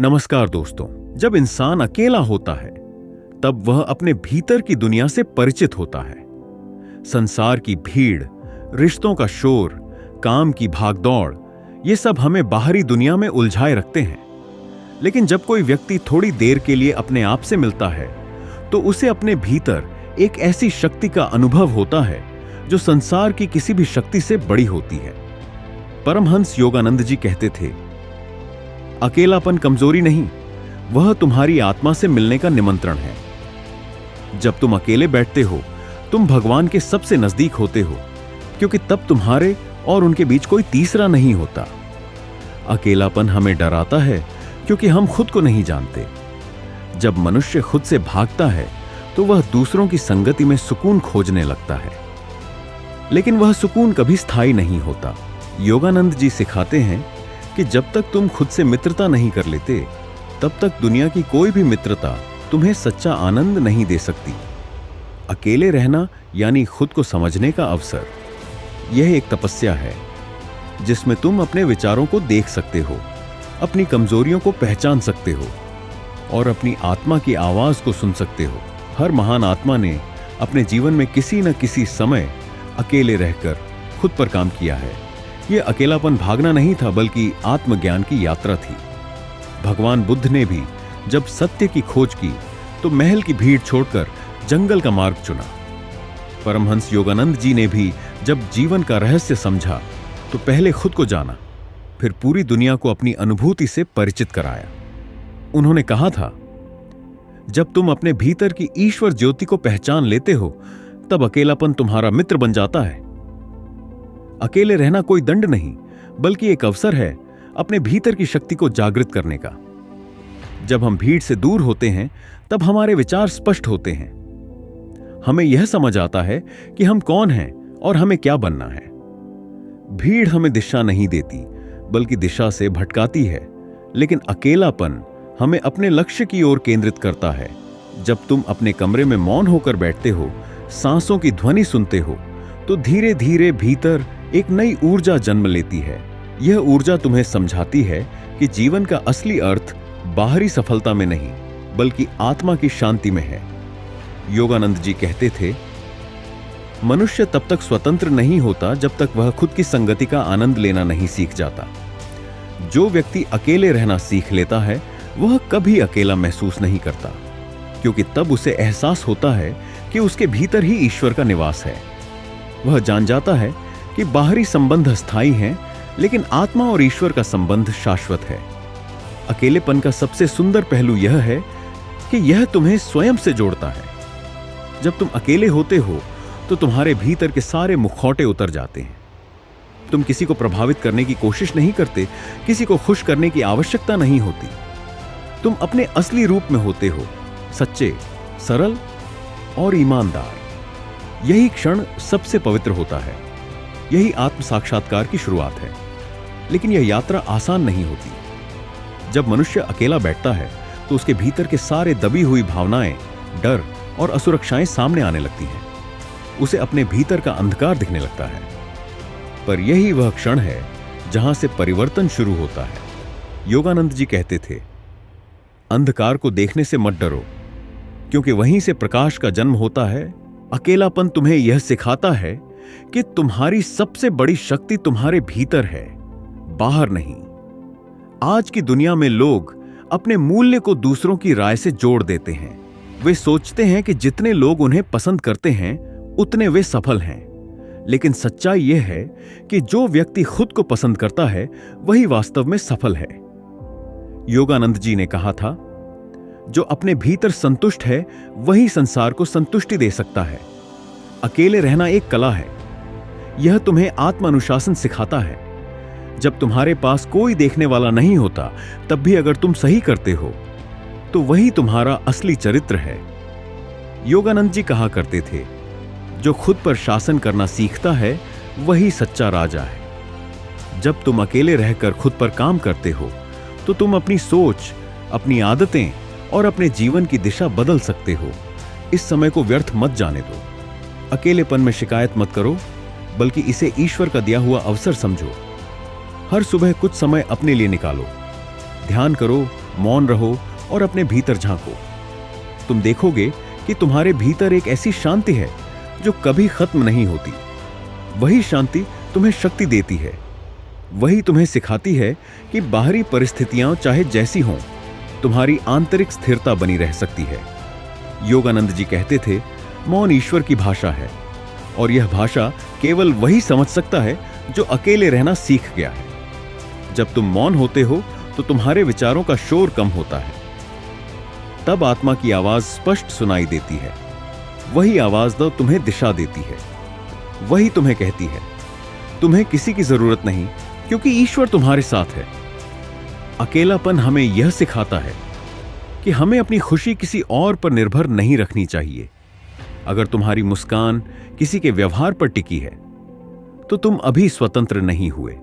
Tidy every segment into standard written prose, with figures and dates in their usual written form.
नमस्कार दोस्तों। जब इंसान अकेला होता है तब वह अपने भीतर की दुनिया से परिचित होता है। संसार की भीड़, रिश्तों का शोर, काम की भागदौड़, ये सब हमें बाहरी दुनिया में उलझाए रखते हैं। लेकिन जब कोई व्यक्ति थोड़ी देर के लिए अपने आप से मिलता है तो उसे अपने भीतर एक ऐसी शक्ति का अनुभव होता है जो संसार की किसी भी शक्ति से बड़ी होती है। परमहंस योगानंद जी कहते थे, अकेलापन कमजोरी नहीं, वह तुम्हारी आत्मा से मिलने का निमंत्रण है। जब तुम अकेले बैठते हो तुम भगवान के सबसे नजदीक होते हो, क्योंकि तब तुम्हारे और उनके बीच कोई तीसरा नहीं होता। अकेलापन हमें डराता है क्योंकि हम खुद को नहीं जानते। जब मनुष्य खुद से भागता है तो वह दूसरों की संगति में सुकून खोजने लगता है, लेकिन वह सुकून कभी स्थायी नहीं होता। योगानंद जी सिखाते हैं कि जब तक तुम खुद से मित्रता नहीं कर लेते तब तक दुनिया की कोई भी मित्रता तुम्हें सच्चा आनंद नहीं दे सकती। अकेले रहना यानी खुद को समझने का अवसर। यह एक तपस्या है जिसमें तुम अपने विचारों को देख सकते हो, अपनी कमजोरियों को पहचान सकते हो और अपनी आत्मा की आवाज को सुन सकते हो। हर महान आत्मा ने अपने जीवन में किसी न किसी समय अकेले रहकर खुद पर काम किया है। यह अकेलापन भागना नहीं था, बल्कि आत्मज्ञान की यात्रा थी। भगवान बुद्ध ने भी जब सत्य की खोज की तो महल की भीड़ छोड़कर जंगल का मार्ग चुना। परमहंस योगानंद जी ने भी जब जीवन का रहस्य समझा तो पहले खुद को जाना, फिर पूरी दुनिया को अपनी अनुभूति से परिचित कराया। उन्होंने कहा था, जब तुम अपने भीतर की ईश्वर ज्योति को पहचान लेते हो तब अकेलापन तुम्हारा मित्र बन जाता है। अकेले रहना कोई दंड नहीं, बल्कि एक अवसर है अपने भीतर की शक्ति को जागृत करने का। जब हम भीड़ से दूर होते हैं तब हमारे विचार स्पष्ट होते हैं। हमें यह समझ आता है कि हम कौन हैं और हमें क्या बनना है। भीड़ हमें दिशा नहीं देती, बल्कि दिशा से भटकाती है, लेकिन अकेलापन हमें अपने लक्ष्य की ओर केंद्रित करता है। जब तुम अपने कमरे में मौन होकर बैठते हो, सांसों की ध्वनि सुनते हो, तो धीरे धीरे भीतर एक नई ऊर्जा जन्म लेती है। यह ऊर्जा तुम्हें समझाती है कि जीवन का असली अर्थ बाहरी सफलता में नहीं, बल्कि आत्मा की शांति में है। योगानंद जी कहते थे, मनुष्य तब तक स्वतंत्र नहीं होता जब तक वह खुद की संगति का आनंद लेना नहीं सीख जाता। जो व्यक्ति अकेले रहना सीख लेता है वह कभी अकेला महसूस नहीं करता, क्योंकि तब उसे एहसास होता है कि उसके भीतर ही ईश्वर का निवास है। वह जान जाता है कि बाहरी संबंध अस्थायी हैं, लेकिन आत्मा और ईश्वर का संबंध शाश्वत है। अकेलेपन का सबसे सुंदर पहलू यह है कि यह तुम्हें स्वयं से जोड़ता है। जब तुम अकेले होते हो तो तुम्हारे भीतर के सारे मुखौटे उतर जाते हैं। तुम किसी को प्रभावित करने की कोशिश नहीं करते, किसी को खुश करने की आवश्यकता नहीं होती। तुम अपने असली रूप में होते हो, सच्चे, सरल और ईमानदार। यही क्षण सबसे पवित्र होता है। यही आत्म साक्षात्कार की शुरुआत है। लेकिन यह यात्रा आसान नहीं होती। जब मनुष्य अकेला बैठता है तो उसके भीतर के सारे दबी हुई भावनाएं, डर और असुरक्षाएं सामने आने लगती हैं। उसे अपने भीतर का अंधकार दिखने लगता है। पर यही वह क्षण है जहां से परिवर्तन शुरू होता है। योगानंद जी कहते थे, अंधकार को देखने से मत डरो, क्योंकि वहीं से प्रकाश का जन्म होता है। अकेलापन तुम्हें यह सिखाता है कि तुम्हारी सबसे बड़ी शक्ति तुम्हारे भीतर है, बाहर नहीं। आज की दुनिया में लोग अपने मूल्य को दूसरों की राय से जोड़ देते हैं। वे सोचते हैं कि जितने लोग उन्हें पसंद करते हैं उतने वे सफल हैं। लेकिन सच्चाई यह है कि जो व्यक्ति खुद को पसंद करता है वही वास्तव में सफल है। योगानंद जी ने कहा था, जो अपने भीतर संतुष्ट है वही संसार को संतुष्टि दे सकता है। अकेले रहना एक कला है। यह तुम्हें आत्म अनुशासन सिखाता है। जब तुम्हारे पास कोई देखने वाला नहीं होता तब भी अगर तुम सही करते हो तो वही तुम्हारा असली चरित्र है। योगानंद जी कहा करते थे, जो खुद पर शासन करना सीखता है वही सच्चा राजा है। जब तुम अकेले रहकर खुद पर काम करते हो तो तुम अपनी सोच, अपनी आदतें और अपने जीवन की दिशा बदल सकते हो। इस समय को व्यर्थ मत जाने दो। अकेलेपन में शिकायत मत करो, बल्कि इसे ईश्वर का दिया हुआ अवसर समझो। हर सुबह कुछ समय अपने लिए निकालो, ध्यान करो, मौन रहो और अपने भीतर झांको। तुम देखोगे कि तुम्हारे भीतर एक ऐसी शांति है जो कभी खत्म नहीं होती। वही शांति तुम्हें शक्ति देती है। वही तुम्हें सिखाती है कि बाहरी परिस्थितियां चाहे जैसी हों, तुम्हारी आंतरिक स्थिरता बनी रह सकती है। योगानंद जी कहते थे, मौन ईश्वर की भाषा है और यह भाषा केवल वही समझ सकता है जो अकेले रहना सीख गया है। जब तुम मौन होते हो तो तुम्हारे विचारों का शोर कम होता है। तब आत्मा की आवाज स्पष्ट सुनाई देती है। वही आवाज तो तुम्हें दिशा देती है। वही तुम्हें कहती है, तुम्हें किसी की जरूरत नहीं, क्योंकि ईश्वर तुम्हारे साथ है। अकेलापन हमें यह सिखाता है कि हमें अपनी खुशी किसी और पर निर्भर नहीं रखनी चाहिए। अगर तुम्हारी मुस्कान किसी के व्यवहार पर टिकी है तो तुम अभी स्वतंत्र नहीं हुए।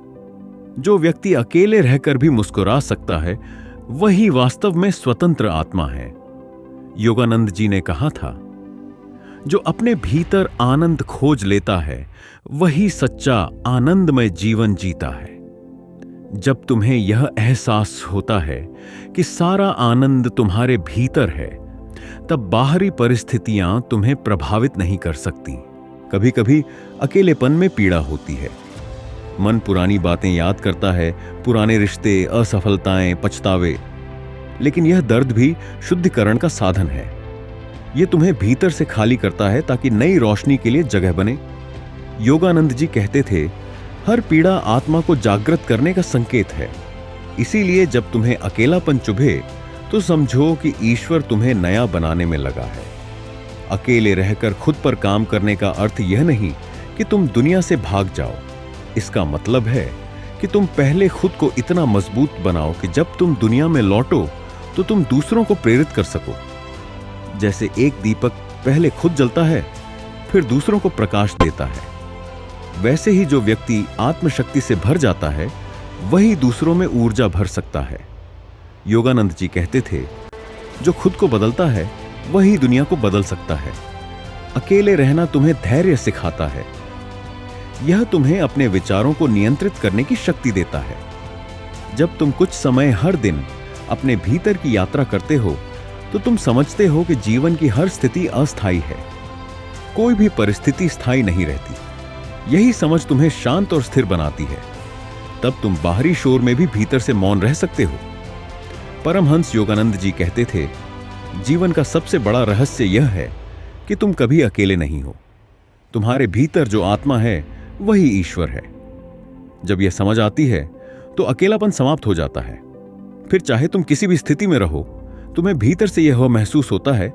जो व्यक्ति अकेले रहकर भी मुस्कुरा सकता है, वही वास्तव में स्वतंत्र आत्मा है। योगानंद जी ने कहा था, जो अपने भीतर आनंद खोज लेता है, वही सच्चा आनंदमय जीवन जीता है। जब तुम्हें यह एहसास होता है कि सारा आनंद तुम्हारे भीतर है, तब बाहरी परिस्थितियां तुम्हें प्रभावित नहीं कर सकती। कभी कभी अकेलेपन में पीड़ा होती है। मन पुरानी बातें याद करता है, पुराने रिश्ते, असफलताएं, पछतावे। लेकिन यह दर्द भी शुद्धिकरण का साधन है। यह तुम्हें भीतर से खाली करता है ताकि नई रोशनी के लिए जगह बने। योगानंद जी कहते थे, हर पीड़ा आत्मा को जागृत करने का संकेत है। इसीलिए जब तुम्हें अकेलापन चुभे तो समझो कि ईश्वर तुम्हें नया बनाने में लगा है। अकेले रहकर खुद पर काम करने का अर्थ यह नहीं कि तुम दुनिया से भाग जाओ। इसका मतलब है कि तुम पहले खुद को इतना मजबूत बनाओ कि जब तुम दुनिया में लौटो तो तुम दूसरों को प्रेरित कर सको। जैसे एक दीपक पहले खुद जलता है, फिर दूसरों को प्रकाश देता है, वैसे ही जो व्यक्ति आत्मशक्ति से भर जाता है, वही दूसरों में ऊर्जा भर सकता है। योगानंद जी कहते थे, जो खुद को बदलता है वही दुनिया को बदल सकता है। अकेले रहना तुम्हें धैर्य सिखाता है। यह तुम्हें अपने विचारों को नियंत्रित करने की शक्ति देता है। जब तुम कुछ समय हर दिन अपने भीतर की यात्रा करते हो तो तुम समझते हो कि जीवन की हर स्थिति अस्थायी है। कोई भी परिस्थिति स्थायी नहीं रहती। यही समझ तुम्हें शांत और स्थिर बनाती है। तब तुम बाहरी शोर में भी भीतर से मौन रह सकते हो। परमहंस योगानंद जी कहते थे, जीवन का सबसे बड़ा रहस्य यह है कि तुम कभी अकेले नहीं हो। तुम्हारे भीतर जो आत्मा है वही ईश्वर है। जब यह समझ आती है तो अकेलापन समाप्त हो जाता है। फिर चाहे तुम किसी भी स्थिति में रहो, तुम्हें भीतर से यह महसूस होता है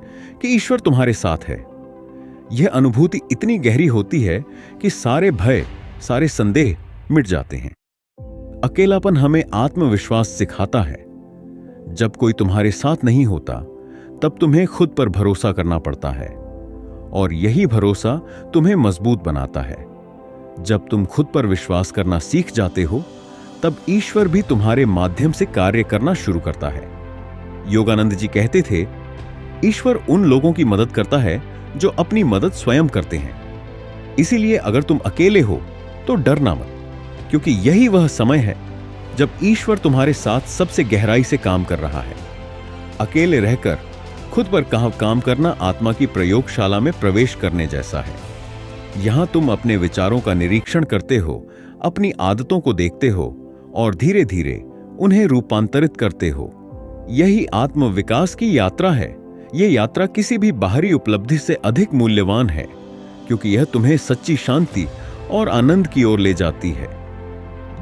कि ईश्वर तुम्हारे साथ है। यह अनुभूति इतनी गहरी होती है कि सारे भय, सारे संदेह मिट जाते हैं। अकेलापन हमें आत्मविश्वास सिखाता है। जब कोई तुम्हारे साथ नहीं होता, तब तुम्हें खुद पर भरोसा करना पड़ता है, और यही भरोसा तुम्हें मजबूत बनाता है। जब तुम खुद पर विश्वास करना सीख जाते हो, तब ईश्वर भी तुम्हारे माध्यम से कार्य करना शुरू करता है। योगानंद जी कहते थे, ईश्वर उन लोगों की मदद करता है जो अपनी मदद स्वयं करते हैं। इसीलिए अगर तुम अकेले हो तो डरना मत, क्योंकि यही वह समय है जब ईश्वर तुम्हारे साथ सबसे गहराई से काम कर रहा है। अकेले रहकर खुद पर काम करना आत्मा की प्रयोगशाला में प्रवेश करने जैसा है। यहां तुम अपने विचारों का निरीक्षण करते हो, अपनी आदतों को देखते हो और धीरे धीरे उन्हें रूपांतरित करते हो। यही आत्मविकास की यात्रा है। यह यात्रा किसी भी बाहरी उपलब्धि से अधिक मूल्यवान है, क्योंकि यह तुम्हें सच्ची शांति और आनंद की ओर ले जाती है।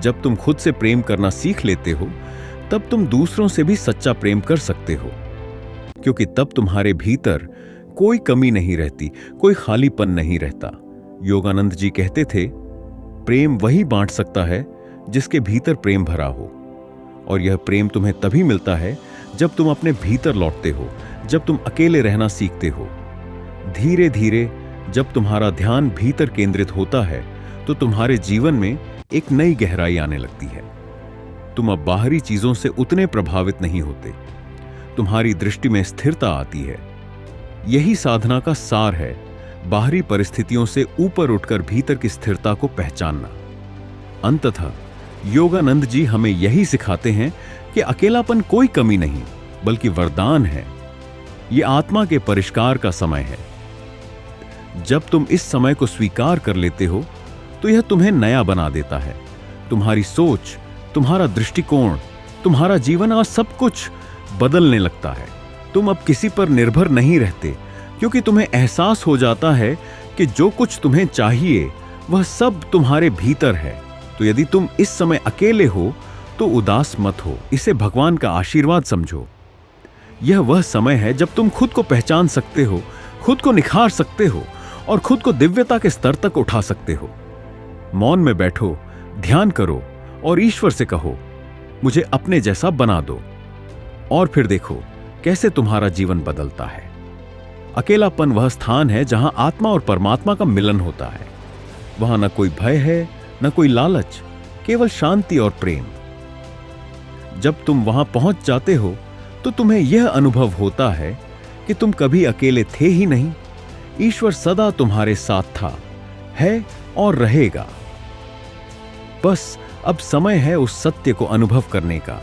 जब तुम खुद से प्रेम करना सीख लेते हो, तब तुम दूसरों से भी सच्चा प्रेम कर सकते हो, क्योंकि तब तुम्हारे भीतर कोई कमी नहीं रहती, कोई खालीपन नहीं रहता। योगानंद जी कहते थे, प्रेम वही बांट सकता है जिसके भीतर प्रेम भरा हो, और यह प्रेम तुम्हें तभी मिलता है जब तुम अपने भीतर लौटते हो, जब तुम अकेले रहना सीखते हो। धीरे धीरे जब तुम्हारा ध्यान भीतर केंद्रित होता है, तो तुम्हारे जीवन में एक नई गहराई आने लगती है। तुम अब बाहरी चीजों से उतने प्रभावित नहीं होते। तुम्हारी दृष्टि में स्थिरता आती है। यही साधना का सार है, बाहरी परिस्थितियों से ऊपर उठकर भीतर की स्थिरता को पहचानना। अंततः योगानंद जी हमें यही सिखाते हैं कि अकेलापन कोई कमी नहीं बल्कि वरदान है। यह आत्मा के परिष्कार का समय है। जब तुम इस समय को स्वीकार कर लेते हो तो यह तुम्हें नया बना देता है। तुम्हारी सोच, तुम्हारा दृष्टिकोण, तुम्हारा जीवन और सब कुछ बदलने लगता है। तुम अब किसी पर निर्भर नहीं रहते क्योंकि तुम्हें एहसास हो जाता है कि जो कुछ तुम्हें चाहिए वह सब तुम्हारे भीतर है। तो यदि तुम इस समय अकेले हो तो उदास मत हो, इसे भगवान का आशीर्वाद समझो। यह वह समय है जब तुम खुद को पहचान सकते हो, खुद को निखार सकते हो और खुद को दिव्यता के स्तर तक उठा सकते हो। मौन में बैठो, ध्यान करो और ईश्वर से कहो, मुझे अपने जैसा बना दो। और फिर देखो कैसे तुम्हारा जीवन बदलता है। अकेलापन वह स्थान है जहां आत्मा और परमात्मा का मिलन होता है। वहां न कोई भय है, न कोई लालच, केवल शांति और प्रेम। जब तुम वहां पहुंच जाते हो तो तुम्हें यह अनुभव होता है कि तुम कभी अकेले थे ही नहीं। ईश्वर सदा तुम्हारे साथ था, है और रहेगा। बस अब समय है उस सत्य को अनुभव करने का।